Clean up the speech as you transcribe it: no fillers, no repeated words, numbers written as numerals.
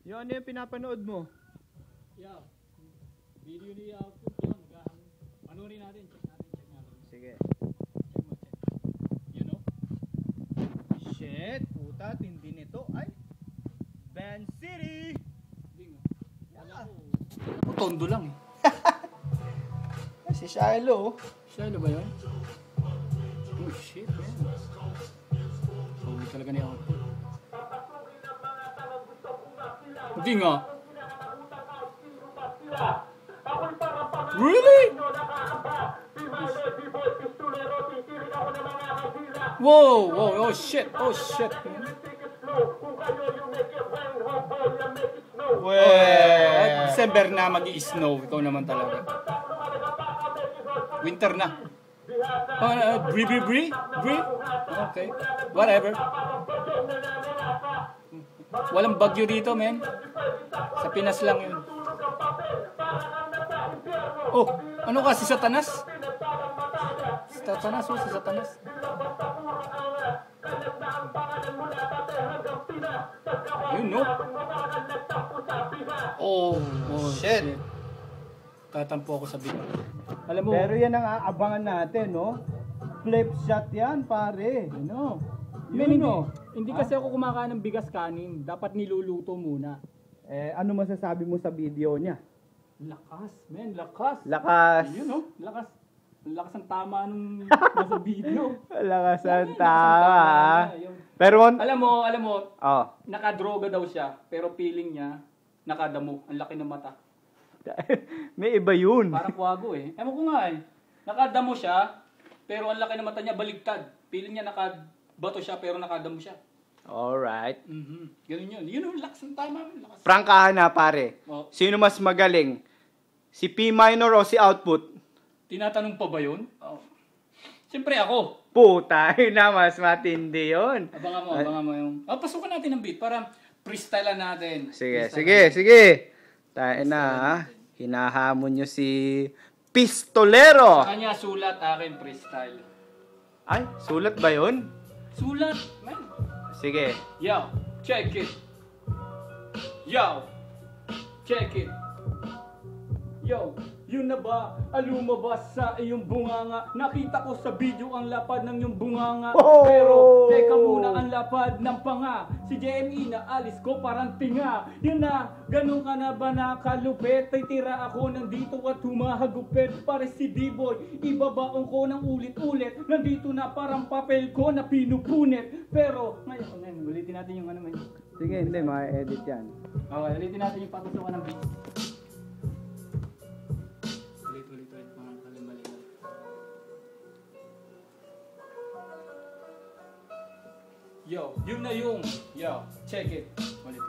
Yung ano yung pinapanood mo? Yeah. Video ni output yun. Panurin natin. Check natin. Sige. Check mo. You know? Shit, puta, tindi nito. Ay, Van City! Hindi nga. Wala ko. Tondo lang eh. Ay, si Shiloh. Shiloh ba yun? Oh shit, man. Solid talaga ni output. Hindi nga. Really? Whoa, oh shit, man. December na mag-i-snow, ikaw naman talaga. Winter na. Bree? Okay, whatever. Walang bagyo dito, men. Sa Pinas lang yun. Oh, ano ka, si Satanas? Si Satanas. You know? Oh, Shit. Tatampo ako sa bito. Alam mo, Pero yan ang aabangan natin, no? Flip shot yan, pare. ano? Yun, Men, no? hindi kasi ako kumakain ng bigas kanin. Dapat niluluto muna. Ano masasabi mo sa video niya? Lakas, men, lakas. Lakas. Yun, no? Lakas. Lakas ang tama nung nasa video. Lakas ang Lakas ang tama. yun. Pero, Alam mo, oh. nakadroga daw siya, pero feeling niya, nakadamo. Ang laki ng mata. May iba yun. Parang kwago eh. Ewan ko nga eh. Nakadamo siya, pero ang laki ng mata niya baligtad. Feeling niya nakabato siya, pero nakadamo siya. Alright. Ganun yun. Yun yung lakas ng tama. Lakas. Prangkahan na, pare. Oh. Sino mas magaling? Si P minor o si output? Tinatanong pa ba yun? Oh. Siyempre ako. Puta, yun na, mas matindi yun. Abangan mo yung... pasukan natin ng beat para freestylean natin. Sige. Tayo na, ha? Hinahamon nyo si Pistolero. Sa kanya sulat, akin freestyle. Ay, sulat ba yun? Sulat, man. Sige. Yo, check it. Yo, check it. Yo, yun na ba? Lumabas sa iyong bunganga. Nakita ko sa video ang lapad ng iyong bunganga. Oh! Pero, teka muna ang lapad ng panga. Si JME na alis ko parang tinga. Yun na, ganun ka na ba nakalupit? Titira ako nandito at humahagupit. Pare si D-Boy, ibabaon ko ng ulit-ulit. Nandito na parang papel ko na pinupunit. Pero, ngayon, ulitin natin yung ano man. Sige, hindi, ma-edit yan. Okay, ulitin natin yung patusukan ng beat. Ulit, mga kalimali. Yo, yun na yung. Yo, check it. Ulit.